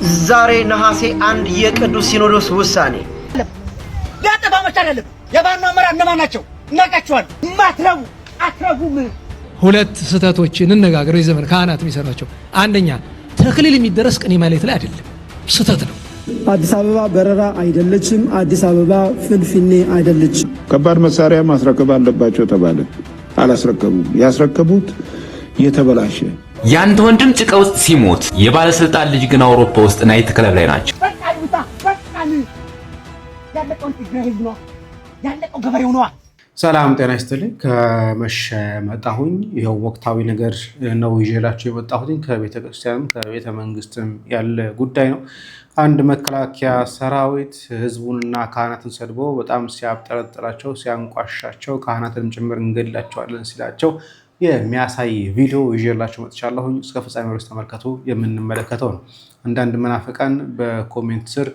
ዛሬ ነሐሴ 1 የቅዱስ ሲኖዶስ ውሳኔ ያጠፋ መቻለለም የባና አመራ እነማን ናቸው? እናቃቸዋል። ማትረቡ አትረቡም። ሁለት ስህተቶችን እንነጋገር። የዘመን ካህናት የሚሰራቸው አንደኛ ተክሊል የሚደረስ ቅኔ ማለት ላይ አይደለም፣ ስህተት ነው። አዲስ አበባ በረራ አይደለችም። አዲስ አበባ ፍንፍኔ አይደለችም። ከባድ መሳሪያ ማስረከብ አለባቸው ተባለ። አላስረከቡም። ያስረከቡት የተበላሸ ያንተ ወንድም ጭቃ ውስጥ ሲሞት የባለስልጣን ልጅ ግን አውሮፓ ውስጥ ናይት ክለብ ላይ ናቸው። ሰላም ጤና ይስጥልኝ። ከመሸ መጣሁኝ። ይኸው ወቅታዊ ነገር ነው ይዤላችሁ የመጣሁኝ። ከቤተ ክርስቲያንም ከቤተ መንግስትም ያለ ጉዳይ ነው። አንድ መከላከያ ሰራዊት ህዝቡንና ካህናትን ሰድቦ በጣም ሲያብጠረጥራቸው፣ ሲያንቋሻቸው ካህናትንም ጭምር እንገድላቸዋለን ሲላቸው የሚያሳይ ቪዲዮ ይዤላችሁ መጥቻለሁ። እስከ ፍጻሜ ድረስ ተመልከቱ። የምንመለከተው ነው። አንዳንድ መናፍቃን በኮሜንት ስር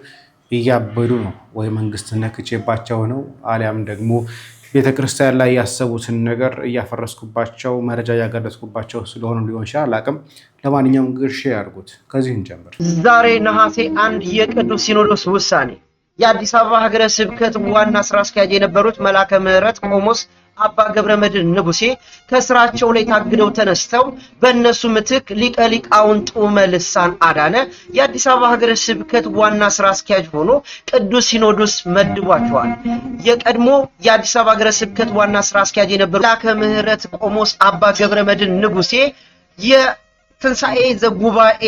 እያበዱ ነው። ወይ መንግስት ነክቼባቸው ነው አሊያም ደግሞ ቤተክርስቲያን ላይ ያሰቡትን ነገር እያፈረስኩባቸው መረጃ ያጋለጥኩባቸው ስለሆነ ሊሆን ይችላል። አቅም ለማንኛውም ግርሼ ያድርጉት። ከዚህ እንጀምር። ዛሬ ነሐሴ 1 የቅዱስ ሲኖዶስ ውሳኔ የአዲስ አበባ ሀገረ ስብከት ዋና ስራ አስኪያጅ የነበሩት መላከ ምህረት ቆሞስ አባ ገብረመድህን ንጉሴ ከስራቸው ላይ ታግደው ተነስተው በእነሱ ምትክ ሊቀ ሊቃውንት ጡመ ልሳን አዳነ የአዲስ አበባ ሀገረ ስብከት ዋና ስራ አስኪያጅ ሆኖ ቅዱስ ሲኖዶስ መድቧቸዋል። የቀድሞ የአዲስ አበባ ሀገረ ስብከት ዋና ስራ አስኪያጅ የነበሩት መላከ ምህረት ቆሞስ አባ ገብረመድህን ንጉሴ የትንሣኤ ዘጉባኤ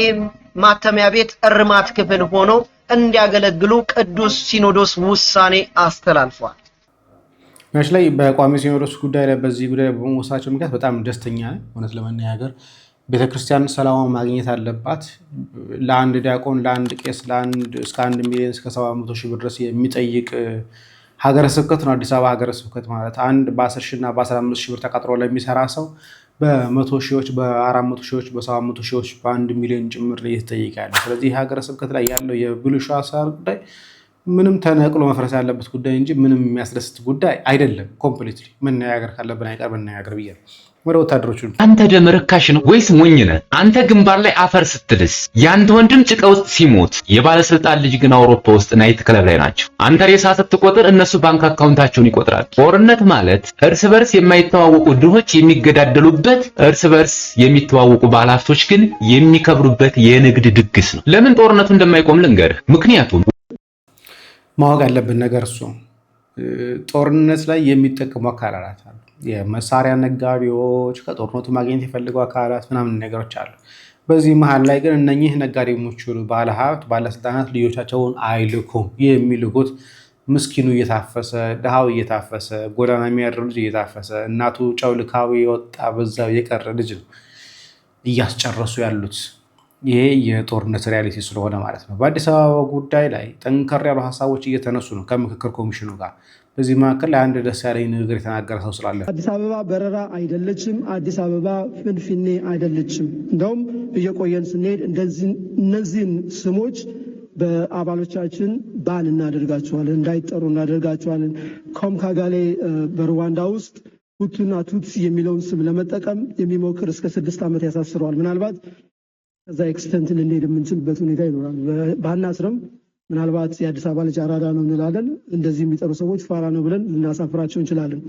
ማተሚያ ቤት እርማት ክፍል ሆነው እንዲያገለግሉ ቅዱስ ሲኖዶስ ውሳኔ አስተላልፏል። መች ላይ በቋሚ ሲኖዶስ ጉዳይ ላይ በዚህ ጉዳይ በመወሳቸው ምክንያት በጣም ደስተኛ ነኝ። እውነት ለመናገር ቤተክርስቲያን ሰላሟን ማግኘት አለባት። ለአንድ ዲያቆን፣ ለአንድ ቄስ እስከ 1 ሚሊዮን እስከ 700 ሺህ ብር ድረስ የሚጠይቅ ሀገረ ስብከት ነው አዲስ አበባ ሀገረ ስብከት ማለት። አንድ በ10 ሺህ እና በ15 ሺህ ብር ተቀጥሮ ለሚሰራ ሰው በ100 ሺዎች፣ በ400 ሺዎች፣ በ700 ሺዎች፣ በ1 ሚሊዮን ጭምር እየተጠየቀ ያለ። ስለዚህ ሀገረ ስብከት ላይ ያለው የብልሹ አሰራር ጉዳይ ምንም ተነቅሎ መፍረስ ያለበት ጉዳይ እንጂ ምንም የሚያስደስት ጉዳይ አይደለም። ኮምፕሊትሊ መነጋገር ካለብን አይቀር መነጋገር ብዬ ነው። ወደ ወታደሮቹ አንተ ደም ርካሽ ነው ወይስ ሞኝ ነህ? አንተ ግንባር ላይ አፈር ስትልስ ያንተ ወንድም ጭቃ ውስጥ ሲሞት የባለስልጣን ልጅ ግን አውሮፓ ውስጥ ናይት ክለብ ላይ ናቸው። አንተ ሬሳ ስትቆጥር እነሱ ባንክ አካውንታቸውን ይቆጥራል። ጦርነት ማለት እርስ በርስ የማይተዋወቁ ድሆች የሚገዳደሉበት፣ እርስ በርስ የሚተዋወቁ ባለሀብቶች ግን የሚከብሩበት የንግድ ድግስ ነው። ለምን ጦርነቱ እንደማይቆም ልንገርህ። ምክንያቱም ማወቅ ያለብን ነገር እሱ ጦርነት ላይ የሚጠቀሙ አካላት አሉ። የመሳሪያ ነጋዴዎች፣ ከጦርነቱ ማግኘት የፈልጉ አካላት ምናምን ነገሮች አሉ። በዚህ መሀል ላይ ግን እነኚህ ነጋዴዎች ሁሉ ባለሀብት ባለስልጣናት ልጆቻቸውን አይልኩም። የሚልኩት ምስኪኑ እየታፈሰ ድሃው እየታፈሰ ጎዳና የሚያድር ልጅ እየታፈሰ እናቱ ጨው ልካዊ የወጣ በዛው የቀረ ልጅ ነው እያስጨረሱ ያሉት። ይሄ የጦርነት ሪያሊቲ ስለሆነ ማለት ነው። በአዲስ አበባ ጉዳይ ላይ ጠንከር ያሉ ሀሳቦች እየተነሱ ነው ከምክክር ኮሚሽኑ ጋር። በዚህ መካከል ላይ አንድ ደስ ያለኝ ንግግር የተናገረ ሰው ስላለ አዲስ አበባ በረራ አይደለችም። አዲስ አበባ ፍንፍኔ አይደለችም። እንደውም እየቆየን ስንሄድ እነዚህን ስሞች በአባሎቻችን ባን እናደርጋቸዋለን፣ እንዳይጠሩ እናደርጋቸዋለን። ኮምካጋሌ በሩዋንዳ ውስጥ ሁቱና ቱትሲ የሚለውን ስም ለመጠቀም የሚሞክር እስከ 6 ዓመት ያሳስረዋል። ምናልባት ከዛ ኤክስተንት ልንሄድ የምንችልበት ሁኔታ ይኖራል። ባናስረም ምናልባት የአዲስ አበባ ልጅ አራዳ ነው እንላለን። እንደዚህ የሚጠሩ ሰዎች ፋራ ነው ብለን ልናሳፍራቸው እንችላለን።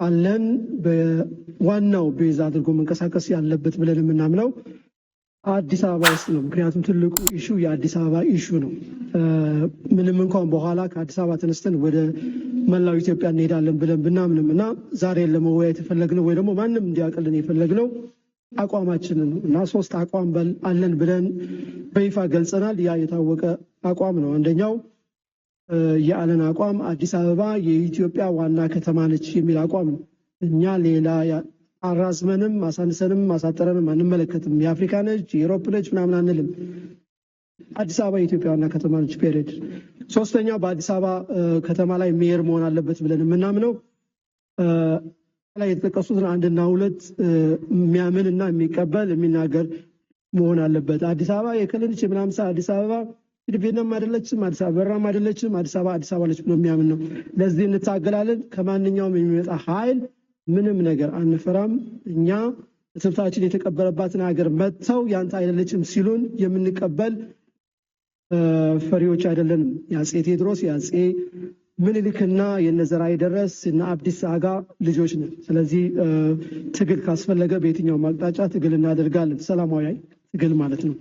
አለን በዋናው ቤዝ አድርጎ መንቀሳቀስ ያለበት ብለን የምናምነው አዲስ አበባ ውስጥ ነው። ምክንያቱም ትልቁ ኢሹ የአዲስ አበባ ኢሹ ነው። ምንም እንኳን በኋላ ከአዲስ አበባ ተነስተን ወደ መላው ኢትዮጵያ እንሄዳለን ብለን ብናምንም እና ዛሬ ለመወያየት የፈለግነው ወይ ደግሞ ማንም እንዲያውቅልን የፈለግነው አቋማችንን እና 3 አቋም አለን ብለን በይፋ ገልጸናል። ያ የታወቀ አቋም ነው። አንደኛው የአለን አቋም አዲስ አበባ የኢትዮጵያ ዋና ከተማ ነች የሚል አቋም ነው። እኛ ሌላ አራዝመንም ማሳንሰንም ማሳጠረንም አንመለከትም። የአፍሪካ ነች፣ የዩሮፕ ነች ምናምን አንልም። አዲስ አበባ የኢትዮጵያ ዋና ከተማ ነች ፔሪድ። ሶስተኛው በአዲስ አበባ ከተማ ላይ ሜየር መሆን አለበት ብለን የምናምነው ላይ የተጠቀሱትን 1 እና 2 የሚያምንና የሚቀበል የሚናገር መሆን አለበት። አዲስ አበባ የክልልች ምናምን አዲስ አበባ ቪየትናም አይደለችም፣ አዲስ አበባ በራም አይደለችም፣ አዲስ አበባ ነች ብሎ የሚያምን ነው። ለዚህ እንታገላለን። ከማንኛውም የሚመጣ ኃይል ምንም ነገር አንፈራም። እኛ ትብታችን የተቀበረባትን ሀገር መጥተው ያንተ አይደለችም ሲሉን የምንቀበል ፈሪዎች አይደለንም። የአፄ ቴዎድሮስ የአፄ ምኒልክና የነዘራ ይደረስ እና አብዲሳ አጋ ልጆች ነን። ስለዚህ ትግል ካስፈለገ በየትኛውም አቅጣጫ ትግል እናደርጋለን። ሰላማዊ ትግል ማለት ነው።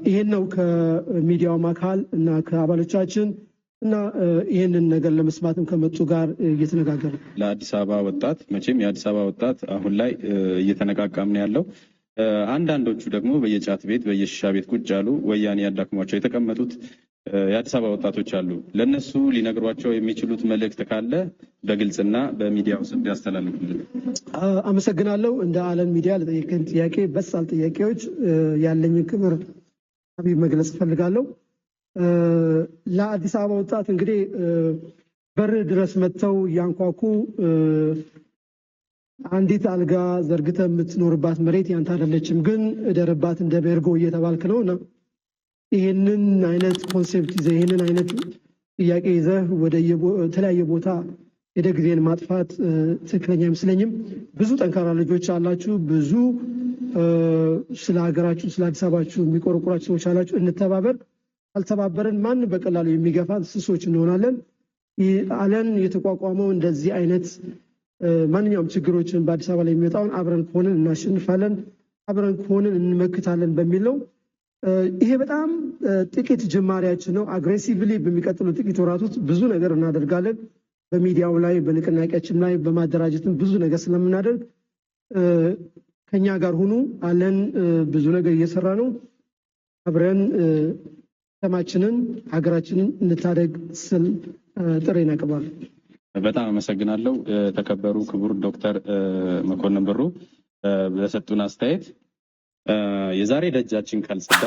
ይሄን ነው ከሚዲያውም አካል እና ከአባሎቻችን እና ይህንን ነገር ለመስማትም ከመጡ ጋር እየተነጋገሩ ለአዲስ አበባ ወጣት መቼም የአዲስ አበባ ወጣት አሁን ላይ እየተነቃቃም ነው ያለው። አንዳንዶቹ ደግሞ በየጫት ቤት በየሽሻ ቤት ቁጭ ያሉ ወያኔ ያዳክሟቸው የተቀመጡት የአዲስ አበባ ወጣቶች አሉ። ለነሱ ሊነግሯቸው የሚችሉት መልእክት ካለ በግልጽና በሚዲያው ስም ያስተላልፉልን። አመሰግናለሁ። እንደ ዓለም ሚዲያ ለጠየቀን ጥያቄ በሳል ጥያቄዎች ያለኝን ክብር መግለጽ እፈልጋለሁ። ለአዲስ አበባ ወጣት እንግዲህ በር ድረስ መጥተው ያንኳኩ አንዲት አልጋ ዘርግተ የምትኖርባት መሬት ያንተ አይደለችም፣ ግን እደርባት እንደ ቤርጎ እየተባልክ ነው። ይህንን አይነት ኮንሴፕት ይዘህ ይህንን አይነት ጥያቄ ይዘህ ወደ ተለያየ ቦታ ሄደ ጊዜን ማጥፋት ትክክለኛ አይመስለኝም። ብዙ ጠንካራ ልጆች አላችሁ፣ ብዙ ስለ ሀገራችሁ ስለ አዲስ አበባችሁ የሚቆረቁራችሁ ሰዎች አላችሁ። እንተባበር። ካልተባበረን ማን በቀላሉ የሚገፋን ስሶች እንሆናለን። አለን የተቋቋመው እንደዚህ አይነት ማንኛውም ችግሮችን በአዲስ አበባ ላይ የሚመጣውን አብረን ከሆንን እናሸንፋለን፣ አብረን ከሆንን እንመክታለን በሚል ነው። ይሄ በጣም ጥቂት ጅማሬያችን ነው። አግሬሲቭሊ በሚቀጥሉ ጥቂት ወራት ውስጥ ብዙ ነገር እናደርጋለን። በሚዲያው ላይ በንቅናቄያችን ላይ በማደራጀትም ብዙ ነገር ስለምናደርግ ከኛ ጋር ሁኑ። አለን ብዙ ነገር እየሰራ ነው። አብረን ከተማችንን ሀገራችንን እንታደግ ስል ጥሪ እናቀርባለን። በጣም አመሰግናለሁ። ተከበሩ ክቡር ዶክተር መኮንን ብሩ በሰጡን አስተያየት የዛሬ ደጃችን ካልጸዳ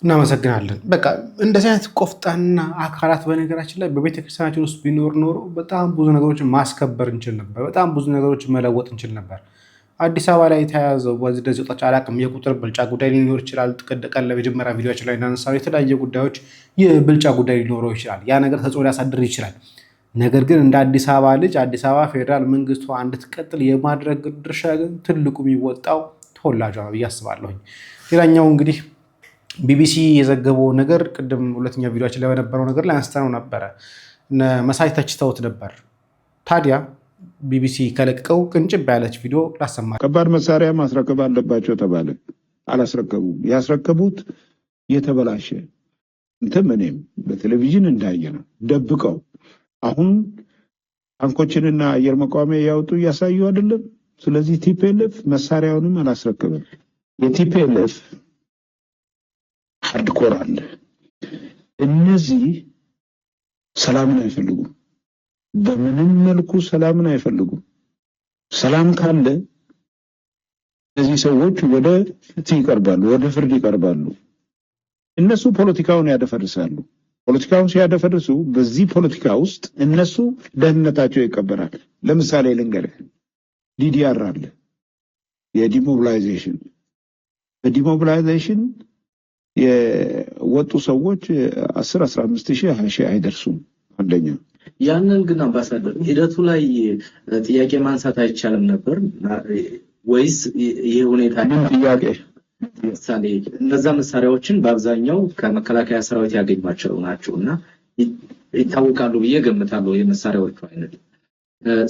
እናመሰግናለን። በቃ እንደዚህ አይነት ቆፍጣና አካላት በነገራችን ላይ በቤተክርስቲያናችን ውስጥ ቢኖር ኖሮ በጣም ብዙ ነገሮችን ማስከበር እንችል ነበር። በጣም ብዙ ነገሮችን መለወጥ እንችል ነበር። አዲስ አበባ ላይ የተያያዘው በዚህ ወጣች አላቅም የቁጥር ብልጫ ጉዳይ ሊኖር ይችላል። ቀን ለመጀመሪያ ቪዲዮችን ላይ እናነሳው የተለያየ ጉዳዮች የብልጫ ጉዳይ ሊኖረው ይችላል። ያ ነገር ተጽዕኖ ሊያሳድር ይችላል። ነገር ግን እንደ አዲስ አበባ ልጅ አዲስ አበባ ፌዴራል መንግስቷ እንድትቀጥል የማድረግ ድርሻ ግን ትልቁ የሚወጣው ተወላጇ ነው ብዬ አስባለሁኝ። ሌላኛው እንግዲህ ቢቢሲ የዘገበው ነገር ቅድም ሁለተኛ ቪዲዮችን ላይ በነበረው ነገር ላይ አንስተነው ነበረ። መሳይ ተችተውት ነበር። ታዲያ ቢቢሲ ከለቀቀው ቅንጭብ ያለች ቪዲዮ ላሰማ። ከባድ መሳሪያ ማስረከብ አለባቸው ተባለ፣ አላስረከቡም። ያስረከቡት የተበላሸ እንትን እኔም በቴሌቪዥን እንዳየ ነው ደብቀው አሁን ታንኮችንና አየር መቋሚያ ያወጡ እያሳዩ አይደለም። ስለዚህ ቲፒኤልኤፍ መሳሪያውንም አላስረከበም። የቲፒኤልኤፍ ሃርድኮር አለ። እነዚህ ሰላምን አይፈልጉም። በምንም መልኩ ሰላምን አይፈልጉም። ሰላም ካለ እነዚህ ሰዎች ወደ ፍትህ ይቀርባሉ፣ ወደ ፍርድ ይቀርባሉ። እነሱ ፖለቲካውን ያደፈርሳሉ። ፖለቲካውን ሲያደፈርሱ በዚህ ፖለቲካ ውስጥ እነሱ ደህንነታቸው ይቀበራል። ለምሳሌ ልንገርህ፣ ዲዲአር አለ፣ የዲሞቢላይዜሽን በዲሞቢላይዜሽን የወጡ ሰዎች 10-15 ሺህ 20 ሺህ አይደርሱም። አንደኛ ያንን ግን አምባሳደር ሂደቱ ላይ ጥያቄ ማንሳት አይቻልም ነበር ወይስ ይሄ ሁኔታ ጥያቄ ምሳሌ እነዛ መሳሪያዎችን በአብዛኛው ከመከላከያ ሰራዊት ያገኟቸው ናቸውና ይታወቃሉ ብዬ ገምታለሁ የመሳሪያዎቹ አይነት።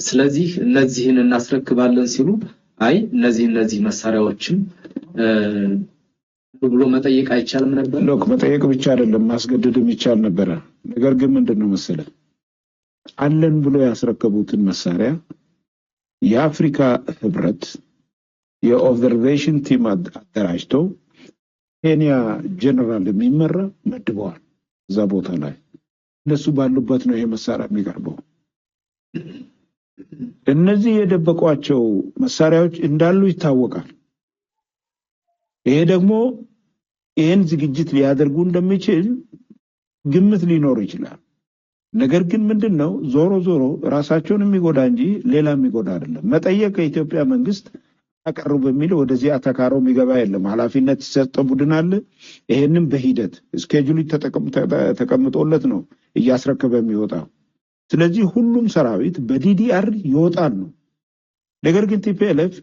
ስለዚህ እነዚህን እናስረክባለን ሲሉ አይ እነዚህ መሳሪያዎችን ብሎ መጠየቅ አይቻልም ነበር? ሎክ መጠየቅ ብቻ አይደለም ማስገደድም ይቻል ነበር። ነገር ግን ምንድነው መሰለህ አለን ብሎ ያስረከቡትን መሳሪያ የአፍሪካ ህብረት የኦብዘርቬሽን ቲም አደራጅቶ ኬንያ ጀነራል የሚመራ መድበዋል። እዛ ቦታ ላይ እነሱ ባሉበት ነው ይሄ መሳሪያ የሚቀርበው። እነዚህ የደበቋቸው መሳሪያዎች እንዳሉ ይታወቃል። ይሄ ደግሞ ይሄን ዝግጅት ሊያደርጉ እንደሚችል ግምት ሊኖር ይችላል። ነገር ግን ምንድነው ዞሮ ዞሮ ራሳቸውን የሚጎዳ እንጂ ሌላ የሚጎዳ አይደለም። መጠየቅ የኢትዮጵያ መንግስት አቀርቡ በሚል ወደዚህ አተካሮ የሚገባ የለም። ኃላፊነት የተሰጠው ቡድን አለ። ይሄንን በሂደት ስኬጁል ተቀምጦለት ነው እያስረከበ የሚወጣው። ስለዚህ ሁሉም ሰራዊት በዲዲአር ይወጣል ነው። ነገር ግን ቲፒኤልኤፍ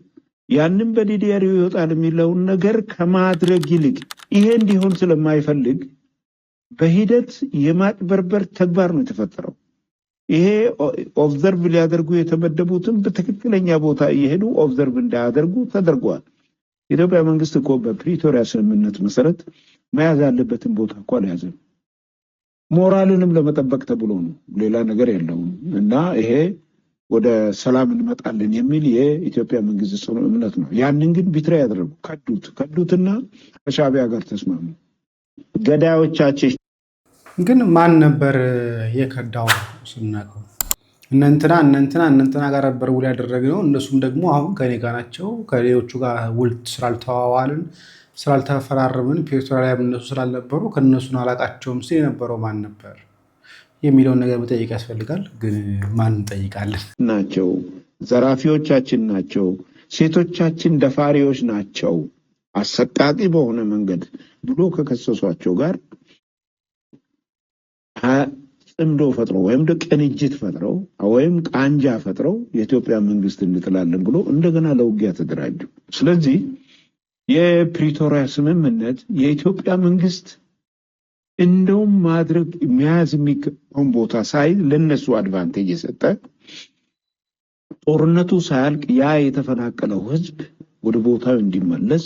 ያንን በዲዲአር ይወጣል የሚለውን ነገር ከማድረግ ይልቅ ይሄ እንዲሆን ስለማይፈልግ በሂደት የማጭበርበር ተግባር ነው የተፈጠረው። ይሄ ኦብዘርቭ ሊያደርጉ የተመደቡትን በትክክለኛ ቦታ እየሄዱ ኦብዘርቭ እንዳያደርጉ ተደርጓል። የኢትዮጵያ መንግስት እኮ በፕሪቶሪያ ስምምነት መሰረት መያዝ ያለበትን ቦታ እኮ አልያዘም። ሞራልንም ለመጠበቅ ተብሎ ነው፣ ሌላ ነገር የለውም። እና ይሄ ወደ ሰላም እንመጣለን የሚል የኢትዮጵያ መንግስት ጽኑ እምነት ነው። ያንን ግን ቢትራ ያደረጉ ከዱትና ከሻዕቢያ ጋር ተስማሙ። ገዳዮቻችን ግን ማን ነበር የከዳው? ስናቀው እነንትና ጋር ነበር ውል ያደረግነው። እነሱም ደግሞ አሁን ከኔ ጋር ናቸው። ከሌሎቹ ጋር ውል ስላልተዋዋልን ስላልተፈራረምን ፕሪቶሪያ ላይ እነሱ ስላልነበሩ ከነሱን አላቃቸውም ሲል የነበረው ማን ነበር የሚለውን ነገር መጠየቅ ያስፈልጋል። ግን ማን እንጠይቃለን? ናቸው ዘራፊዎቻችን ናቸው፣ ሴቶቻችን ደፋሪዎች ናቸው አሰቃቂ በሆነ መንገድ ብሎ ከከሰሷቸው ጋር ጽምዶ ፈጥረው ወይም ቅንጅት ፈጥረው ወይም ቃንጃ ፈጥረው የኢትዮጵያ መንግስት እንጥላለን ብሎ እንደገና ለውጊያ ተደራጁ። ስለዚህ የፕሪቶሪያ ስምምነት የኢትዮጵያ መንግስት እንደውም ማድረግ መያዝ የሚገባውን ቦታ ሳይ ለነሱ አድቫንቴጅ የሰጠ ጦርነቱ ሳያልቅ ያ የተፈናቀለው ህዝብ ወደ ቦታው እንዲመለስ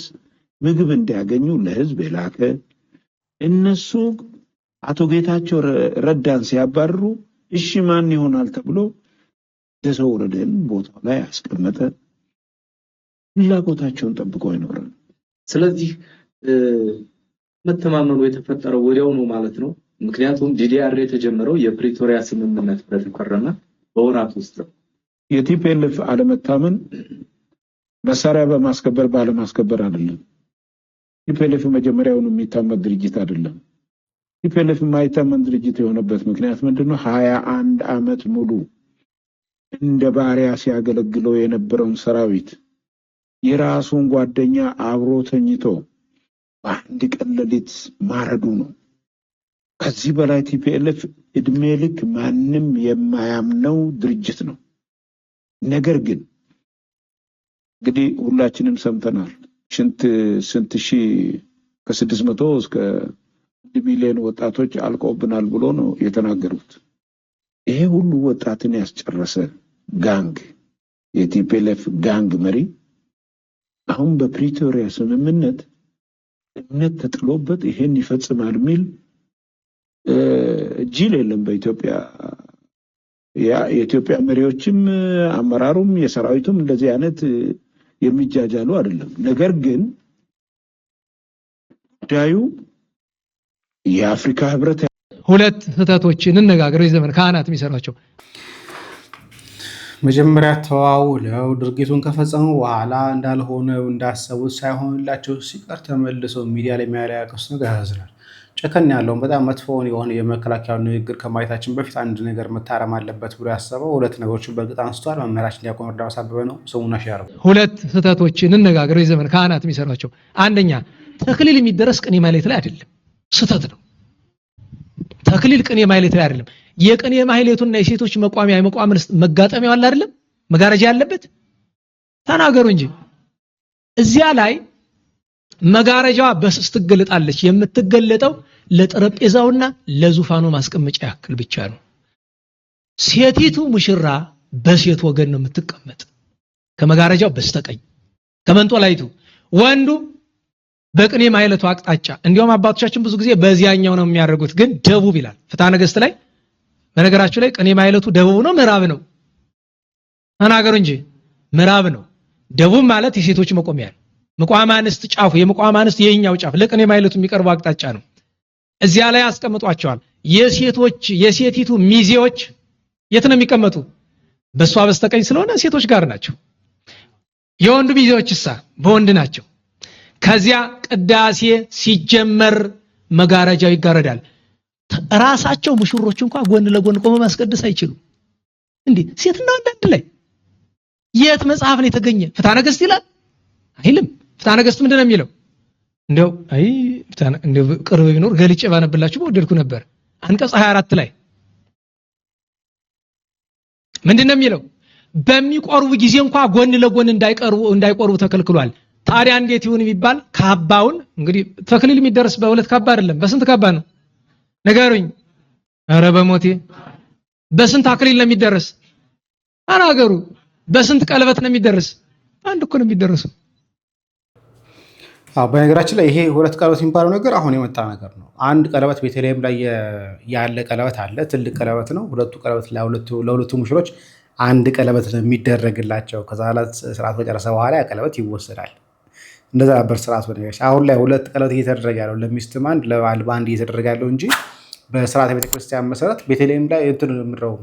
ምግብ እንዲያገኙ ለህዝብ የላከ እነሱ አቶ ጌታቸው ረዳን ሲያባርሩ እሺ ማን ይሆናል ተብሎ ደሰው ወረደን ቦታው ላይ ያስቀመጠ ፍላጎታቸውን ጠብቀው ይኖራል። ስለዚህ መተማመኑ የተፈጠረው ወዲያው ነው ማለት ነው። ምክንያቱም ዲዲአር የተጀመረው የፕሪቶሪያ ስምምነት በተፈረመ በወራት ውስጥ ነው። የቲፒኤልኤፍ አለመታመን መሳሪያ በማስከበር ባለማስከበር አይደለም። ቲፒኤልኤፍ መጀመሪያውኑ የሚታመን ድርጅት አይደለም። ቲፒኤልኤፍ የማይታመን ድርጅት የሆነበት ምክንያት ምንድነው? 21 ዓመት ሙሉ እንደ ባሪያ ሲያገለግለው የነበረውን ሰራዊት የራሱን ጓደኛ አብሮ ተኝቶ በአንድ ቀን ሌሊት ማረዱ ነው። ከዚህ በላይ ቲፒኤልኤፍ እድሜ ልክ ማንም የማያምነው ድርጅት ነው። ነገር ግን እንግዲህ ሁላችንም ሰምተናል። ስንት ሺህ ከ600 እስከ 1 ሚሊዮን ወጣቶች አልቀውብናል ብሎ ነው የተናገሩት። ይሄ ሁሉ ወጣትን ያስጨረሰ ጋንግ የቲፒኤልኤፍ ጋንግ መሪ አሁን በፕሪቶሪያ ስምምነት እምነት ተጥሎበት ይሄን ይፈጽማል የሚል ጅል የለም በኢትዮጵያ። የኢትዮጵያ መሪዎችም አመራሩም የሰራዊቱም እንደዚህ አይነት የሚጃጃሉ አይደለም። ነገር ግን ጉዳዩ የአፍሪካ ህብረት ሁለት ስህተቶችን እንነጋገረው የዘመን ካህናት የሚሰሯቸው መጀመሪያ ተዋውለው ድርጊቱን ከፈጸሙ በኋላ እንዳልሆነ እንዳሰቡት ሳይሆንላቸው ሲቀር ተመልሰው ሚዲያ ላይ የሚያለቅሱ ነገር ያሳዝናል። ጨከን ያለውን በጣም መጥፎውን የሆነ የመከላከያ ንግግር ከማየታችን በፊት አንድ ነገር መታረም አለበት ብሎ ያሰበው ሁለት ነገሮችን በግልጽ አንስቷል። መምህራችን ዲያቆን ወርዳውስ አበበ ነው። ስሙና ሻረው ሁለት ስህተቶችን እንነጋገረው የዘመን ካህናት የሚሰሯቸው አንደኛ ተክሊል የሚደረስ ቅኔ ማህሌት ላይ አይደለም፣ ስህተት ነው። ተክሊል ቅኔ ማህሌት ላይ አይደለም። የቅኔ ማህሌቱና የሴቶች መቋሚያ የመቋምን መጋጠሚያው አለ አይደለም፣ መጋረጃ ያለበት ተናገሩ እንጂ እዚያ ላይ መጋረጃዋ በስስ ትገለጣለች። የምትገለጠው ለጠረጴዛውና ለዙፋኑ ማስቀመጫ ያክል ብቻ ነው። ሴቲቱ ሙሽራ በሴት ወገን ነው የምትቀመጥ፣ ከመጋረጃው በስተቀኝ ከመንጦላይቱ። ወንዱ በቅኔ ማህሌቱ አቅጣጫ። እንዲያውም አባቶቻችን ብዙ ጊዜ በዚያኛው ነው የሚያደርጉት፣ ግን ደቡብ ይላል ፍትሐ ነገሥት ላይ። በነገራችሁ ላይ ቅኔ ማህሌቱ ደቡብ ነው ምዕራብ ነው? ተናገሩ እንጂ ምዕራብ ነው። ደቡብ ማለት የሴቶች መቆሚያ ነው። መቋማ አንስት ጫፉ፣ የመቋማ አንስት የኛው ጫፍ ለቅኔ ማህሌቱ የሚቀርቡ አቅጣጫ ነው። እዚያ ላይ አስቀምጧቸዋል። የሴቲቱ ሚዜዎች የት ነው የሚቀመጡ? በሷ በስተቀኝ ስለሆነ ሴቶች ጋር ናቸው። የወንዱ ሚዜዎችሳ በወንድ ናቸው። ከዚያ ቅዳሴ ሲጀመር መጋረጃው ይጋረዳል። ራሳቸው ሙሽሮች እንኳን ጎን ለጎን ቆመው ማስቀደስ አይችሉም። እንዴ ሴትና ወንድ አንድ ላይ? የት መጽሐፍ ላይ የተገኘ? ፍትሐ ነገሥት ይላል አይልም? ፍትሐ ነገሥት ምንድን ነው የሚለው? እንደው እንደው ቅርብ ቢኖር ገልጬ ባነብላችሁ በወደድኩ ነበር። አንቀጽ 24 ላይ ምንድን ነው የሚለው? በሚቆርቡ ጊዜ እንኳን ጎን ለጎን እንዳይቆርቡ ተከልክሏል። ታዲያ እንዴት ይሁን ቢባል ካባውን እንግዲህ ተክሊል የሚደርስ በሁለት ካባ አይደለም በስንት ካባ ነው ንገሩኝ? ኧረ በሞቴ በስንት አክሊል ነው የሚደረስ? አናገሩ በስንት ቀለበት ነው የሚደረስ? አንድ እኮ ነው የሚደረሰው። በነገራችን ላይ ይሄ ሁለት ቀለበት የሚባለው ነገር አሁን የመጣ ነገር ነው። አንድ ቀለበት ቤተልሔም ላይ ያለ ቀለበት አለ፣ ትልቅ ቀለበት ነው። ሁለቱ ቀለበት ለሁለቱ ሙሽሮች አንድ ቀለበት ነው የሚደረግላቸው። ከዛ ስርዓት መጨረሰ በኋላ ያ ቀለበት ይወሰዳል። እንደዛ ነበር ስርዓት። አሁን ላይ ሁለት ቀለበት እየተደረገ ያለው ለሚስትም አንድ ለባል በአንድ እየተደረገ ያለው እንጂ በስርዓተ ቤተክርስቲያን መሰረት ቤተልሔም ላይ እንትን ምረው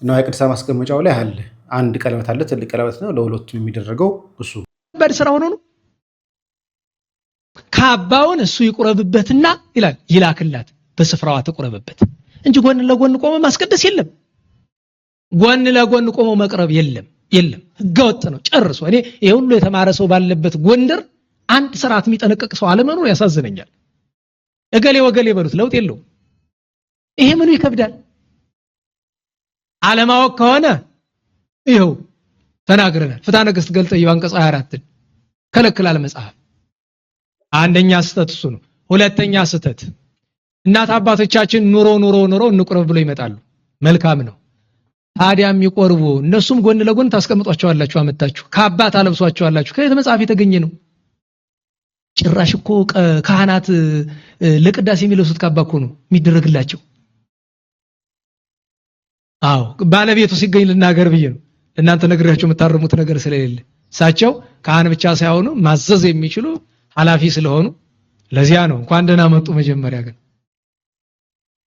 ነው የቅድስት ማስቀመጫው ላይ አለ አንድ ቀለበት አለ፣ ትልቅ ቀለበት ነው ለሁለቱም የሚደረገው። እሱ በስራ ሆኖ ነው ካባውን እሱ ይቁረብበትና ይላል ይላክላት በስፍራዋ ተቆረበበት እንጂ ጎን ለጎን ቆሞ ማስቀደስ የለም። ጎን ለጎን ቆሞ መቅረብ የለም። ህገወጥ ነው ጨርሶ። እኔ ይሄ ሁሉ የተማረ ሰው ባለበት ጎንደር አንድ ስርዓት የሚጠነቀቅ ሰው አለመኖር ያሳዝነኛል። እገሌ ወገሌ በሉት ለውጥ የለውም። ይሄ ምኑ ይከብዳል? አለማወቅ ከሆነ ይኸው ተናግረናል። ፍትሐ ነገሥት ገልጠ አንቀጽ 24 ከለክላል መጽሐፍ። አንደኛ ስህተት እሱ ነው። ሁለተኛ ስህተት እናት አባቶቻችን ኑሮ እንቁረብ ብሎ ይመጣሉ። መልካም ነው። ታዲያ የሚቆርቡ እነሱም ጎን ለጎን ታስቀምጧቸዋላችሁ፣ አመጣችሁ ከአባት አለብሷቸዋላችሁ። ከየት መጽሐፍ የተገኘ ነው? ጭራሽ እኮ ካህናት ለቅዳሴ የሚለብሱት ካባ እኮ ነው የሚደረግላቸው። አዎ ባለቤቱ ሲገኝ ልናገር ብዬ ነው እናንተ ነግራችሁ የምታረሙት ነገር ስለሌለ። እሳቸው ካህን ብቻ ሳይሆኑ ማዘዝ የሚችሉ ኃላፊ ስለሆኑ ለዚያ ነው እንኳን ደህና መጡ። መጀመሪያ ግን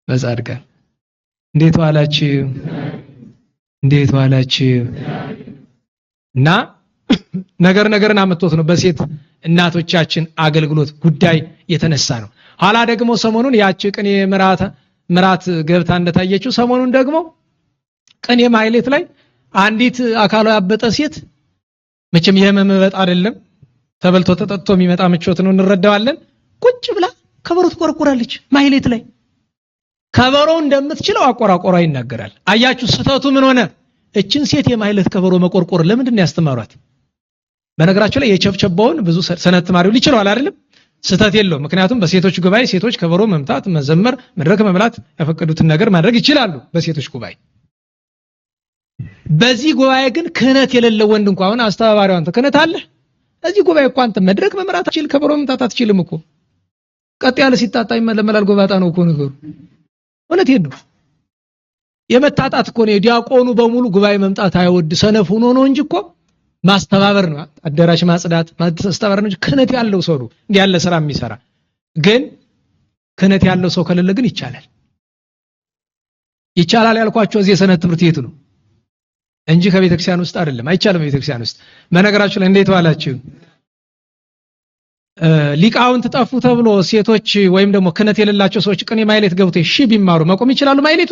በጻድቃን እንዴት ዋላችሁ እና ነገርን አመጣሁት ነው በሴት እናቶቻችን አገልግሎት ጉዳይ የተነሳ ነው። ኋላ ደግሞ ሰሞኑን ያቺ ቅኔ ምራት ገብታ እንደታየችው ሰሞኑን ደግሞ ቅኔ ማህሌት ላይ አንዲት አካሏ ያበጠ ሴት መቼም የመመበጥ አይደለም ተበልቶ ተጠጥቶ የሚመጣ ምቾት ነው እንረዳዋለን። ቁጭ ብላ ከበሮ ትቆረቆራለች ማህሌት ላይ። ከበሮ እንደምትችለው አቆራቆሯ ይናገራል። አያችሁ ስህተቱ ምን ሆነ? እችን ሴት የማህሌት ከበሮ መቆርቆር ለምንድን ነው ያስተማሯት? በነገራችሁ ላይ የቸብቸባውን ብዙ ሰነድ ተማሪው ይችላል አይደለም? ስህተት የለውም። ምክንያቱም በሴቶች ጉባኤ ሴቶች ከበሮ መምታት፣ መዘመር፣ መድረክ መምላት ያፈቀዱትን ነገር ማድረግ ይችላሉ በሴቶች ጉባኤ። በዚህ ጉባኤ ግን ክህነት የሌለው ወንድ እንኳን አስተባባሪው አንተ ክህነት አለ እዚህ ጉባኤ እንኳን አንተ መድረክ መምራት አትችልም፣ ከበሮ መምታት አትችልም እኮ። ቀጥ ያለ ሲጣጣ ይመለመላል ጎባጣ ነው እኮ ነገሩ። እውነቴን ነው። የመታጣት እኮ ነው። ዲያቆኑ በሙሉ ጉባኤ መምጣት አይወድ ሰነፍ ሆኖ ነው እንጂ እኮ ማስተባበር ነው፣ አዳራሽ ማጽዳት ማስተባበር ነው። ክህነት ያለው ሰው ነው እንዲህ ያለ ስራ የሚሰራ። ግን ክህነት ያለው ሰው ከሌለ ግን ይቻላል ያልኳቸው እዚህ የሰነፍ ትምህርት ቤት ነው እንጂ ከቤተክርስቲያን ውስጥ አይደለም። አይቻልም ቤተክርስቲያን ውስጥ። በነገራችሁ ላይ እንዴት ዋላችሁ ሊቃውንት ጠፉ ተብሎ ሴቶች ወይም ደግሞ ክህነት የሌላቸው ሰዎች ቅኔ ማህሌት ገብተው ቢማሩ መቆም ይችላሉ? ማህሌቱ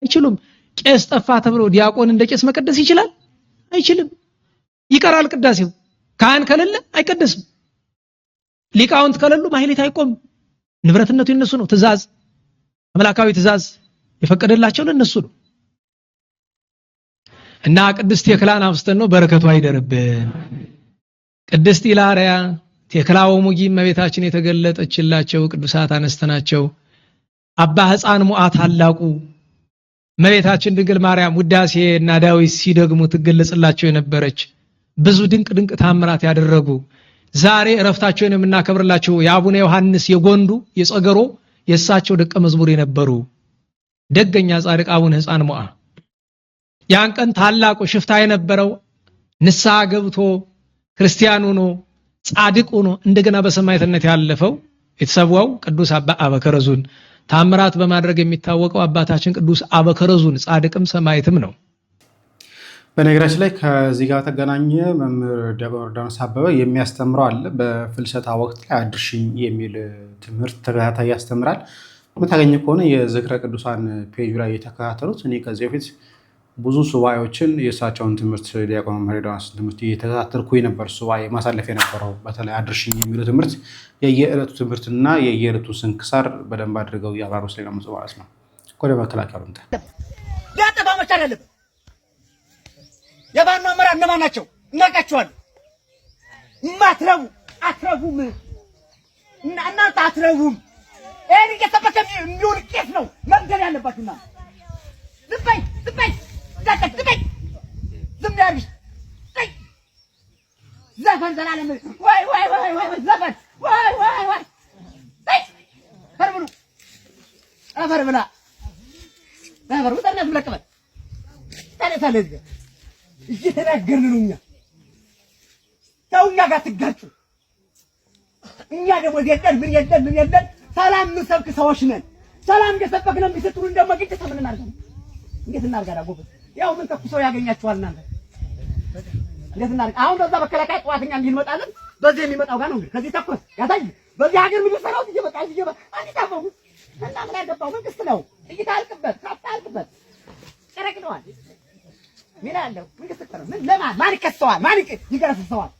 አይችሉም። ቄስ ጠፋ ተብሎ ዲያቆን እንደ ቄስ መቀደስ ይችላል? አይችልም። ይቀራል ቅዳሴው። ካህን ከሌለ አይቀደስም። ሊቃውንት ከሌሉ ማህሌት አይቆም። ንብረትነቱ የነሱ ነው። ትእዛዝ አምላካዊ ትእዛዝ የፈቀደላቸው ለነሱ ነው። እና ቅድስት ቴክላን አብስተን ነው በረከቱ አይደርብን። ቅድስት ኢላሪያ ቴክላው ሙጊ እመቤታችን የተገለጠችላቸው ቅዱሳት አነስት ናቸው። አባ ሕፃን ሙአ ታላቁ እመቤታችን ድንግል ማርያም ውዳሴ እና ዳዊት ሲደግሙ ትገለጽላቸው የነበረች ብዙ ድንቅ ታምራት ያደረጉ ዛሬ ዕረፍታቸውን የምናከብርላቸው የአቡነ ዮሐንስ የጎንዱ የጸገሮ የእሳቸው ደቀ መዝሙር የነበሩ ደገኛ ጻድቅ አቡነ ሕፃን ሙአ ያን ቀን ታላቁ ሽፍታ የነበረው ንስሐ ገብቶ ክርስቲያን ሆኖ ጻድቅ ሆኖ እንደገና በሰማዕትነት ያለፈው የተሰዋው ቅዱስ አባ አበከረዙን ታምራት በማድረግ የሚታወቀው አባታችን ቅዱስ አበከረዙን ጻድቅም ሰማዕትም ነው። በነገራችን ላይ ከዚህ ጋር ተገናኘ መምህር ዲያቆን ዮርዳኖስ አበበ የሚያስተምረው አለ። በፍልሰታ ወቅት ላይ አድርሽኝ የሚል ትምህርት ተከታታይ ያስተምራል። የምታገኘ ከሆነ የዝክረ ቅዱሳን ፔጅ ላይ የተከታተሉት። እኔ ከዚህ በፊት ብዙ ሱባኤዎችን የእሳቸውን ትምህርት ዲያቆን መምህር ዮርዳኖስ ትምህርት እየተከታተልኩ ነበር። ሱባኤ ማሳለፍ የነበረው በተለይ አድርሽኝ የሚለው ትምህርት የየዕለቱ ትምህርትና የየዕለቱ ስንክሳር በደንብ አድርገው ያብራሩ ስለሚያመጡ ማለት ነው። ወደ መከላከያው እንተ ሊያጠፋ መቻል አለበት። የባህር ነው አመራር እነማን ናቸው? እናውቃቸዋለን። ማትረቡ አትረቡም። እናንተ አትረቡም። ይሄን እየሰበከ የሚውል ቄስ ነው መግደል ያለባችሁና ዝም በይ ዝም ያርግሽ ዘፈን ዘላለም ወይ ዘፈን ወይ ፈርብሉ አፈርብላ ፈርብሉ ተነስ ለቀበል ታለታለህ እየተናገርን ነው እኛ ተውኛ ጋር ትጋጩ እኛ ደግሞ ምን የለን ሰላም ምሰብክ ሰዎች ነን። ሰላም እየሰበክን ቢሰጡን ደግሞ ግጭት ምን እናርጋለን? እንዴት እናርጋዳ ጎበዝ? ያው ምን ተኩሰው ያገኛችኋል እናንተ እንዴት እናርጋ? አሁን በዛ በከላካይ ጧትኛ እንዲመጣለን በዚህ የሚመጣው ጋር ነው እንግዲህ ከዚህ ተኩስ ያሳይ በዚህ ሀገር ምን ሰራው እየመጣ አንተ ታፈው እና ምን ያገባው መንግስት ነው እይታልቅበት ታጣልቅበት ቀረቅደዋል ምን አለው መንግስት ተከረ ምን ማን ይከሰዋል? ማን ይገረሰዋል?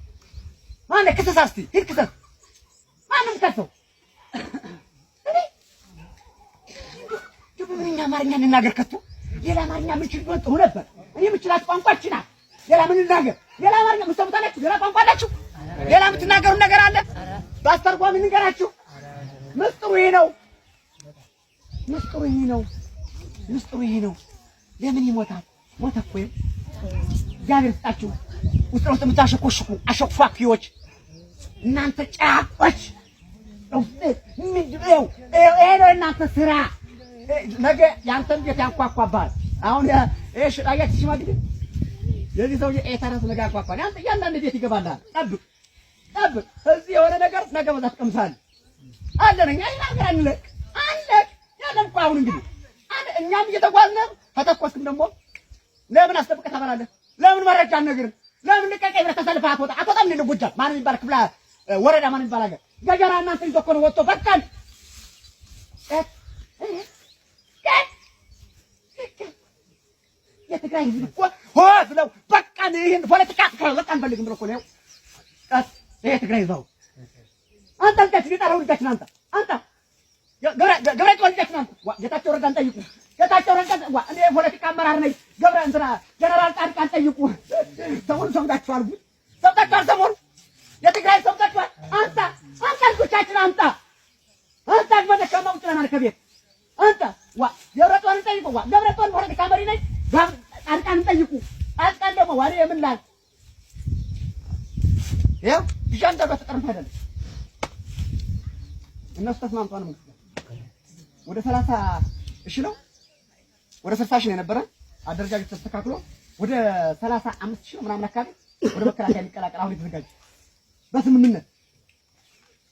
ማን ከሰሳስቲ ይከሰስ ማንም ከሰው ምን አማርኛ እንናገር ከቶ ሌላ አማርኛ ምን ችግር ጥሩ ነበር። እኔ የምችላት ቋንቋችን ናት። ሌላ ምን እንናገር? ሌላ አማርኛ ምሰሙታላችሁ? ሌላ ቋንቋ አላችሁ? ሌላ የምትናገሩ ነገር አለ? ባስተርጓሚ እንገራችሁ። ምስጢሩ ይሄ ነው። ምስጢሩ ይሄ ነው። ለምን ይሞታል? ሞተ እኮ እግዚአብሔር ይስጣችሁ። ውስጥ የምታሸኮሽኩ አሸኳኪዎች እናንተ ጫቆች ምንድነው? ይሄ ነው እናንተ ስራ። ነገ ያንተን ቤት ያንኳኳባል። አሁን እሺ ሽጣያት ሽማግሌ ለዚህ ሰው ኤታራስ ነገ ያንኳኳል። ያንተ ያንዳንድ ቤት ይገባልሃል። ጠብቅ እዚህ የሆነ ነገር ነገ በዛት ቀምሳል አለነኛ ይናገራልክ አንለክ ያለን እኮ አሁን እንግዲህ እኛም እየተጓዝነ ከተኮስክም ደግሞ ለምን አስጠብቀህ ታበላለህ? ለምን መረጃ አልነግርም? ለምን ልቀቀኝ ብለህ ተሰልፈህ አትወጣም? እንደ ጎጃም ማን የሚባል ክፍለ ወረዳ ማን የሚባል ሀገር ገጀራ እናንተ ይዞ እኮ ነው ወጥቶ በቃን የትግራይ ህዝብ እኮ ሆ ብለው በቃን ይሄን ፖለቲካ በቃ አንፈልግም ብሎ እኮ ነው ይሄ ትግራይ ህዝብ። አንተ ልጅ ሊጠራው ልጅ አንተ ገብረ ልጅ አንተ ጌታቸው ረዳን ጠይቁ። ጌታቸው ረዳን እኔ ፖለቲካ አመራር ነኝ። ገብረ እንትና ጀነራል ጻድቃን ጠይቁ። ሰሞኑን ሰምታችኋል። ሰሞኑን የትግራይ ሰምታችኋል። አንተ ልጆቻችን አንተ በደካማ ውጭ ነን ከቤት አንተ ገብረጦርን ጠይቁ። ገብረጦር ፖለቲካ መሪ ነኝ። ጻድቃን ጠይቁ። ጻድቃን ደግሞ ዋሪ የምላል ያው ቢሻንተ በተጠርፍ አይደለም እነሱ ተስማምቷል። መንግስት ወደ 30 እሺ ነው ወደ 60 ሺህ የነበረ አደረጃጀት ተስተካክሎ ወደ 35 ሺህ ምናምን አካባቢ ወደ መከላከያ ሊቀላቀል አሁን የተዘጋጀ በስምምነት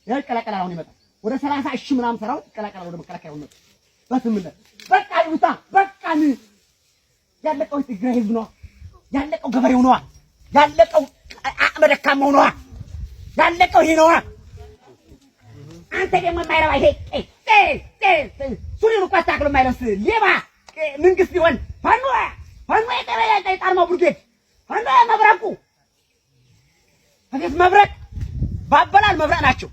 ይቀላቀላል። አሁን ይመጣል ወደ 30 ሺህ ምናምን ሰራው ይቀላቀላል ወደ መከላከያ ነው በስምምነት። በቃ ይውጣ በቃን። ያለቀው ትግራይ ህዝብ ነው። ያለቀው ገበሬው ነው። ያለቀው አቅመ ደካማው ነው። ያለቀው ይሄ ነው። አንተ ደግሞ የማይረባ ይሄ ሱሪኑ አስተካክሎ የማይለብስ ሌባ መንግስት ቢሆን ፋኖ የጣርማው ብርጌድ ፋኖ መብረቁ አቤት መብረቅ ባበላል መብረቅ ናቸው።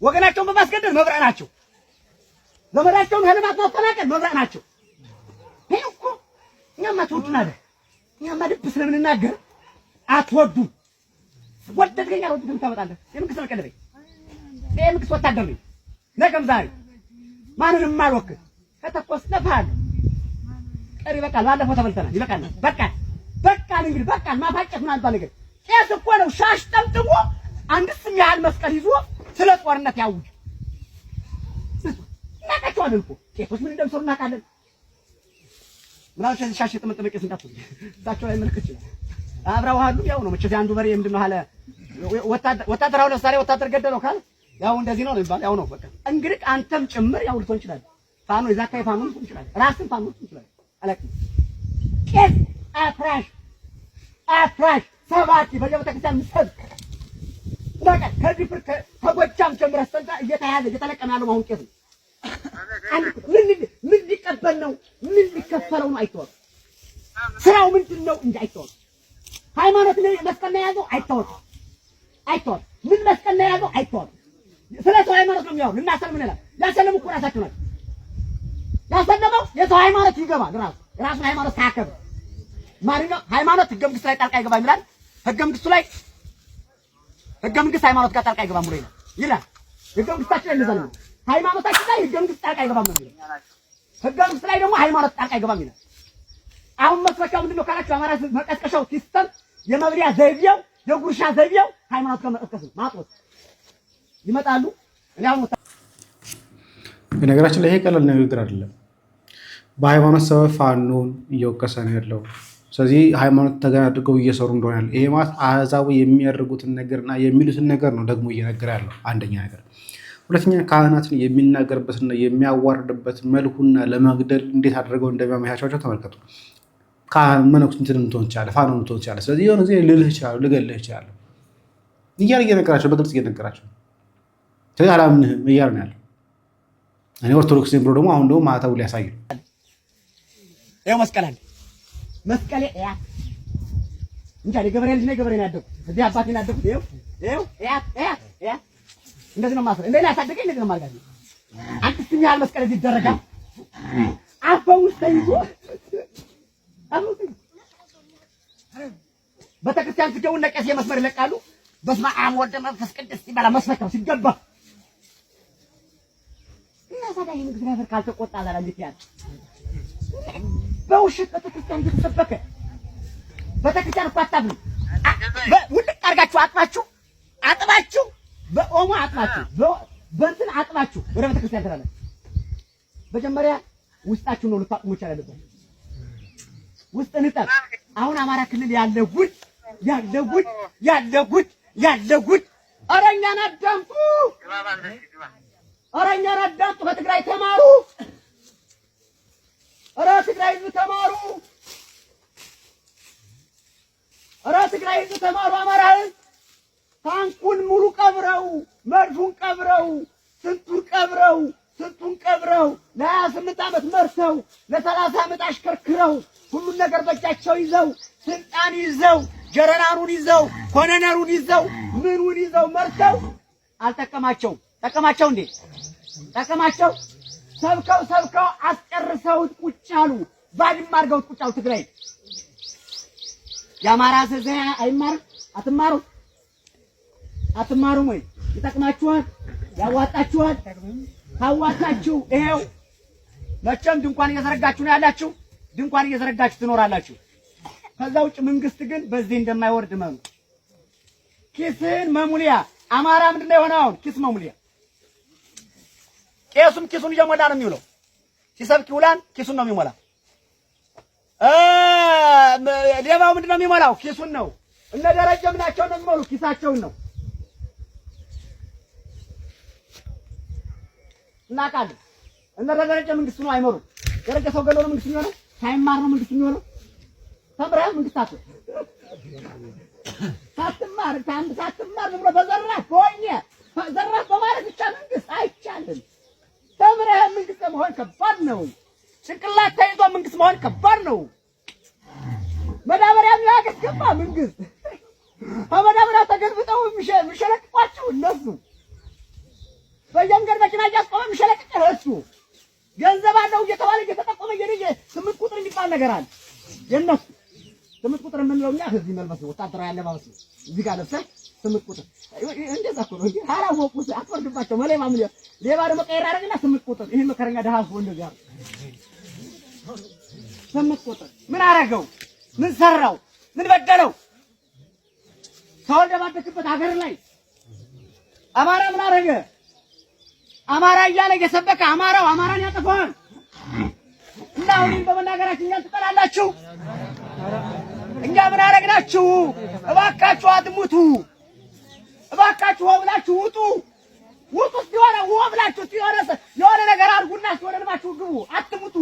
ወገናቸውን በማስገደል መብረቅ ናቸው። ዘመዳቸውን ህልማት ማፈናቀል መብረቅ ናቸው። ይሄ እኮ እኛማ አትወዱን አይደል? እኛማ ልብ ስለምንናገር አትወዱም። ወደድከኝ አልወደድክም ታመጣለህ። የመንግስት መቀለበኝ የመንግስት ወታደር ነኝ። ነገም ዛሬ ማንንም ማልወክል ከተኮስ ነፋል ቀሪ በቃል። ባለፈው ተበልተናል። ይበቃናል። በቃል እንግዲህ በቃል። ማፋጨት ምናምን ባል ነገር ቄስ እኮ ነው ሻሽ ጠምጥሞ አንድስም ያህል መስቀል ይዞ ስለ ጦርነት ያውጅ። እናቃቸዋለን እኮ ቄሶች ምን እንደሚሰሩ እናውቃለን። ምናምን ሻሽ ጠምጥሞ ቄስ እንዳትሉ ታቸው ላይ መልክት ይችላል። አብረው አሉ ያው ነው መቼም አንዱ በሬ ምንድነው አለ ወታደር አሁን ለምሳሌ ወታደር ገደለው ካለ ያው እንደዚህ ነው ይባል። ያው ነው በቃ እንግዲህ አንተም ጭምር ያው ልትሆን ይችላል። ፋኖ የዛካይ ፋኖ ልትሆን ይችላል። ራስን ፋኖ ልትሆን ይችላል። አለቅ ቄስ አፍራሽ ሰባኪ በየቤተክርስቲያን ምሰብክ በቃ ከዚህ ፍር ከጎጃም ጀምረህ ስተንታ እየተያዘ እየተለቀመ ያለው አሁን ቄስ ምን ሊቀበል ነው? ምን ሊከፈለው ነው? አይተዋወቅም። ስራው ምንድን ነው እንጂ አይተዋወቅም። ሃይማኖት ላይ መስቀል ነው ያዘው አይተዋወቅም። ምን መስቀል ነው ያዘው አይተዋወቅም። ስለ ሰው ሃይማኖት ነው የሚያወሩ። ልናሰልም እንላለን። ያሰለሙ እኮ ራሳቸው ናቸው። ያሰለመው የሰው ሃይማኖት ይገባል። ራሱን ሃይማኖት ሳያከብር ማንኛው ሃይማኖት ህገ መንግስት ላይ ጣልቃ አይገባም ይላል። ህገ መንግስቱ ላይ ህገ መንግስት ሃይማኖት ጋር ጣልቃ አይገባም ብሎ ይላል። ህገ መንግስታችን ላይ እንደዛ ነው። ሃይማኖታችን ላይ ህገ መንግስት ጣልቃ አይገባም ነው የሚለው። ህገ መንግስት ላይ ደግሞ ሃይማኖት ጣልቃ አይገባም ይላል። አሁን መስፈቻው ምንድነው ካላችሁ አማራ መቀስቀሻው ሲስተም የመብሪያ ዘይቤው የጉርሻ ዘይቤው ሃይማኖት ጋር መቀስቀስ ማጥወት ይመጣሉ። እኔ አሁን በነገራችን ላይ ይሄ ቀላል ንግግር አይደለም። በሃይማኖት ሰበብ ፋኖን እየወቀሰ ነው ያለው። ስለዚህ ሃይማኖት ተገን አድርገው እየሰሩ እንደሆነ ያለው ይሄ ማለት አህዛቡ የሚያደርጉትን ነገርና የሚሉትን ነገር ነው ደግሞ እየነገረ ያለው አንደኛ ነገር። ሁለተኛ ካህናትን የሚናገርበትና የሚያዋርድበት መልኩና ለመግደል እንዴት አድርገው እንደሚያመቻቸው ተመልከቱ። ካህን መነኩስ እንትን ትሆን ይችላል፣ ፋኖ ትሆን ይችላል። ስለዚህ የሆነ ጊዜ ልልህ ይችላል፣ ልገልህ ይችላል እያለ እየነገራቸው በግልጽ እየነገራቸው ስለዚህ አላምንህም እያለ ነው ያለው። እኔ ኦርቶዶክስ ነኝ ብሎ ደግሞ አሁን ደግሞ ማዕተቡ ሊያሳይ ነው። ይኸው መስቀል አለ። መስቀል ያ እንጃ የገበሬ ልጅ ነው። ገበሬ ነው ያደኩት እዚህ አባቴን ያደኩት። ይኸው ያ እንደዚህ ነው ማሰረ እንደዚህ ያሳደገኝ እንደዚህ ነው ማርጋት። አንተ ያህል መስቀል እዚህ ይደረጋል። አፈው ተይዞ ቤተክርስቲያን ሲገቡ ነቀስ የመስመር ይለቃሉ። በስመ አብ ወወልድ ወመንፈስ ቅዱስ ይባላ መስፈከው ሲገባ እና ታዲያ ይሄን እግዚአብሔር ካልተቆጣ አላላ እንዴት ያለ በውሸት ቤተክርስቲያን እየተሰበከ ቤተክርስቲያን እኮ አታብሉ። ውልቅ አድርጋችሁ አጥባችሁ በኦሞ አጥባችሁ በእንትን አጥባችሁ ወደ ቤተክርስቲያን ትላለች። መጀመሪያ ውስጣችሁ ነው ልታጥሙ ይችላል። ውስጥ ንጠብ። አሁን አማራ ክልል ያለ ጉድ ኧረ እኛን አዳምጡ። ኧረ እኛን አዳምጡ። ከትግራይ ተማሩ። ኧረ ትግራይ ህዝብ ተማሩ። ኧረ ትግራይ ህዝብ ተማሩ። አማራ ህዝብ ታንኩን ሙሉ ቀብረው፣ መድፉን ቀብረው፣ ስንቱን ቀብረው ለ28 ዓመት መርተው ለ30 ዓመት አሽከርክረው ሁሉን ነገር በእጃቸው ይዘው ስልጣን ይዘው ጀረናሩን ይዘው ኮነነሩን ይዘው ምኑን ይዘው መርተው አልጠቀማቸው። ጠቀማቸው እንዴ? ጠቀማቸው። ሰብከው አስጨርሰውት ቁጭ አሉ። ባድማ አድርገውት ቁጭ አሉ። ትግራይ የአማራ ዘዘያ አይማርም። አትማሩም ወይ? ይጠቅማችኋል፣ ያዋጣችኋል። ታዋጣችሁ ይሄው መቼም ድንኳን እየዘረጋችሁ ነው ያላችሁ። ድንኳን እየዘረጋችሁ ትኖራላችሁ። ከዛ ውጭ መንግስት ግን በዚህ እንደማይወርድ መኑ። ኪስን መሙሊያ አማራ ምንድነው የሆነው? አሁን ኪስ መሙሊያ። ቄሱም ኪሱን እየሞላ ነው የሚውለው። ሲሰብክ ይውላል፣ ኪሱን ነው የሚሞላ። ሌባው ምንድነው የሚሞላው? ኪሱን ነው። እነ ደረጀም ናቸው ነው የሚሞሉ፣ ኪሳቸውን ነው። እናውቃለን። እነ ደረጀ መንግስት ነው አይመሩም። ደረጀ ሰው ገሎ ነው መንግስት የሚሆነው። ሳይማር ነው መንግስት የሚሆነው። ተምረህ መንግስት ሳትማር ብሎ በዘራፍ በወኘ ዘራፍ በማለት ብቻ መንግስት አይቻልም። ተምረህ መንግስት መሆን ከባድ ነው። ጭንቅላት ተይዞ መንግስት መሆን ከባድ ነው። መዳበሪያ የሚያስገባ መንግስት በመዳበሪያ ተገልብጠው የሚሸለቅቋቸው እነሱ በየመንገድ መኪና እያስቆመ የሚሸለቅቀህ እሱ ገንዘብ አለው እየተባለ እየተጠቆመ እየሄደ 8 ቁጥር የሚባል ነገር አለ። የነሱ 8 ቁጥር የምንለው እኛ ህዝብ መልበስ ወታደራዊ አለባበስ እዚህ ጋር ለብሰህ 8 ቁጥር እንደዛ እኮ ነው እንዴ? አላወቁት አትወርድባቸው። መሌባ ምን ሌባ ደግሞ ቀይራ አደረግና 8 ቁጥር ይሄ መከረኛ ደሃ ሰው እንደዛ 8 ቁጥር ምን አረገው? ምን ሰራው? ምን በደለው? ተወልደ ባደክበት ሀገር ላይ አማራ ምን አረገ? አማራ እያለ እየሰበከ አማራን ያጠፋል። እና አሁን በመናገራችን እኛን ትጠላላችሁ። እኛ ምን አረግናችሁ? እባካችሁ አትሙቱ። እባካችሁ ወብላችሁ ውጡ። ሲሆነ ወብላችሁ የሆነ ነገር አድርጉና ሲሆነ ልማችሁ ግቡ። አትሙቱ።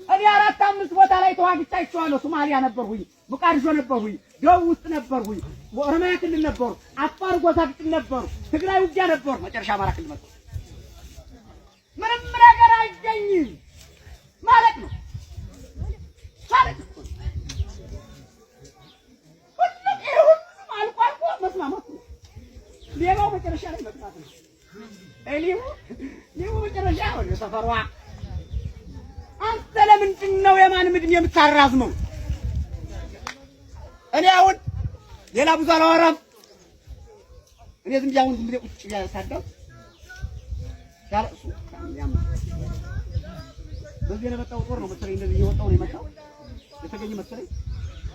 እኔ 4-5 ቦታ ላይ ተዋግቻችኋለሁ። ሶማሊያ ነበርኩኝ፣ ሞቃዲሾ ነበርኩኝ፣ ደቡብ ውስጥ ነበርኩኝ፣ ኦሮሚያ ክልል ነበርኩ፣ አፋር ጎሳ ክልል ነበርኩ፣ ትግራይ ውጊያ ነበርኩ፣ መጨረሻ አማራ ክልል መጣሁ። ምንም ነገር አይገኝም ማለት ነው። ሁሉም አልቋልቆ መስማማት ነው። ሌባው መጨረሻ ላይ መጥፋት ነው። ሌባው መጨረሻ ወደ ሰፈሯ። አንተ ለምንድን ነው የማን ምድን የምታራዝመው? እኔ አሁን ሌላ ብዙ አላወራም። እኔ ዝም ብዬ አሁን ዝም ብዬ ቁጭ ብዬ ሳዳም ያለሱ በዚህ የመጣው ጦር ነው መሰለኝ እንደዚህ እየወጣው ነው የመጣው የተገኘ መሰለኝ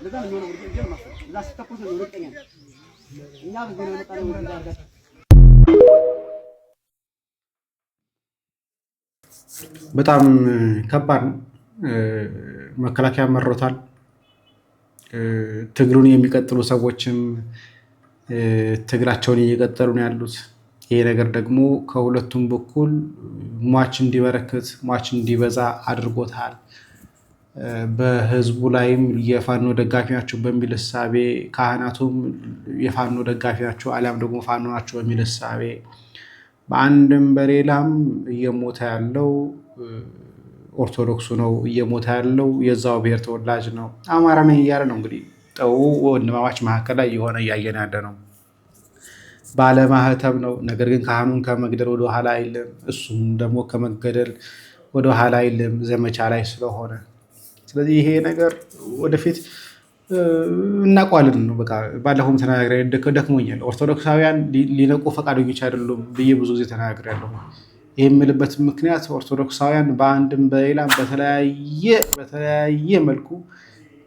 ለዛ ነው የሚሆነው ወርጄ ነው ማለት እዛ ሲተኩስ ነው ወርቀኛ እኛ በዚህ ነው የመጣው ወርጄ አርጋ በጣም ከባድ ነው። መከላከያ መሮታል። ትግሉን የሚቀጥሉ ሰዎችም ትግላቸውን እየቀጠሉ ነው ያሉት። ይሄ ነገር ደግሞ ከሁለቱም በኩል ሟች እንዲበረክት ሟች እንዲበዛ አድርጎታል። በህዝቡ ላይም የፋኖ ደጋፊ ናቸው በሚል እሳቤ ካህናቱም የፋኖ ደጋፊ ናቸው አሊያም ደግሞ ፋኖ ናቸው በሚል እሳቤ በአንድም በሌላም እየሞተ ያለው ኦርቶዶክሱ ነው። እየሞተ ያለው የዛው ብሔር ተወላጅ ነው። አማራ ነኝ እያለ ነው እንግዲህ ጠው ወንድማማች መካከል ላይ የሆነ እያየን ያለ ነው። ባለማህተብ ነው። ነገር ግን ካህኑን ከመግደል ወደ ኋላ አይልም። እሱም ደግሞ ከመገደል ወደ ኋላ አይልም ዘመቻ ላይ ስለሆነ። ስለዚህ ይሄ ነገር ወደፊት እናውቀዋለን ነው። በቃ ባለፈውም ተናግሬ ደክሞኛል። ኦርቶዶክሳውያን ሊነቁ ፈቃደኞች አይደሉም ብዬ ብዙ ጊዜ ተናግሬያለሁ። ይህ የምልበት ምክንያት ኦርቶዶክሳውያን በአንድም በሌላም በተለያየ መልኩ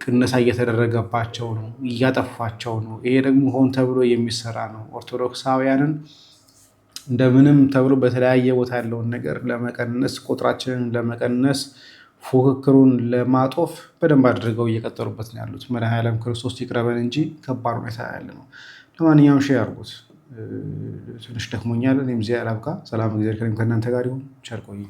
ቅነሳ እየተደረገባቸው ነው፣ እያጠፏቸው ነው። ይሄ ደግሞ ሆን ተብሎ የሚሰራ ነው። ኦርቶዶክሳውያንን እንደምንም ተብሎ በተለያየ ቦታ ያለውን ነገር ለመቀነስ፣ ቁጥራችንን ለመቀነስ፣ ፉክክሩን ለማጦፍ በደንብ አድርገው እየቀጠሉበት ነው ያሉት። መድኃኔዓለም ክርስቶስ ይቅረበን እንጂ ከባድ ሁኔታ ያለ ነው። ለማንኛውም ሼር አድርጉት። ትንሽ ደክሞኛል። እኔም እዚያ ላብቃ። ሰላም እግዚአብሔር ከእናንተ ጋር ይሁን። ቸር ቆዩ።